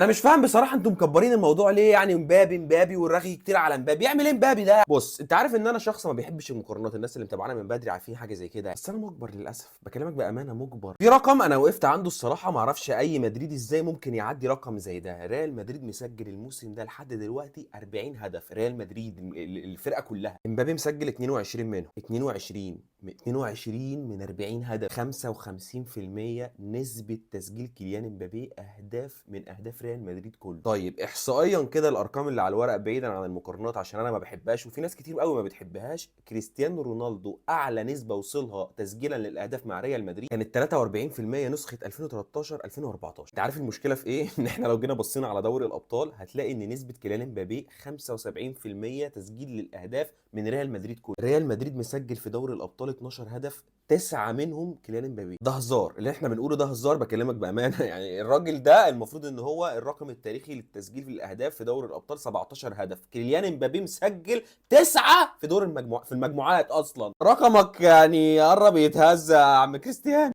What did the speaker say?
انا مش فاهم بصراحه، انتوا مكبرين الموضوع ليه؟ يعني مبابي والرغي كتير على مبابي، يعمل ايه مبابي ده؟ بص، انت عارف ان انا شخص ما بيحبش المقارنات، الناس اللي متابعانا من بدري عارفين حاجه زي كده، بس انا مجبر للاسف، بكلمك بامانه مجبر. في رقم انا وقفت عنده الصراحه، ما اعرفش اي مدريدي ازاي ممكن يعدي رقم زي ده. ريال مدريد مسجل الموسم ده لحد دلوقتي 40 هدف. ريال مدريد الفرقه كلها، مبابي مسجل 22 منهم، 22 من 40 هدف، 55% نسبة تسجيل كيليان امبابي اهداف من اهداف ريال مدريد كله. طيب احصائيا كده الارقام اللي على الورق بعيدا عن المقارنات عشان انا ما بحبهاش وفي ناس كتير قوي ما بتحبهاش، كريستيانو رونالدو اعلى نسبة وصلها تسجيلا للاهداف مع ريال مدريد كانت 43% نسخة 2013 2014. انت عارف المشكلة في ايه؟ ان احنا لو جينا بصينا على دوري الابطال هتلاقي ان نسبة كيليان امبابي 75% تسجيل للاهداف من ريال مدريد كله. ريال مدريد مسجل في دوري الابطال 12 هدف، 9 منهم كيليان امبابي. ده هزار اللي احنا بنقوله، ده هزار بكلمك بامانه. يعني الراجل ده المفروض ان هو الرقم التاريخي للتسجيل في الاهداف في دوري الابطال 17 هدف، كيليان امبابي مسجل 9 في دور المجموعات، في المجموعات اصلا. رقمك يعني قرب يتهز يا عم كريستيان.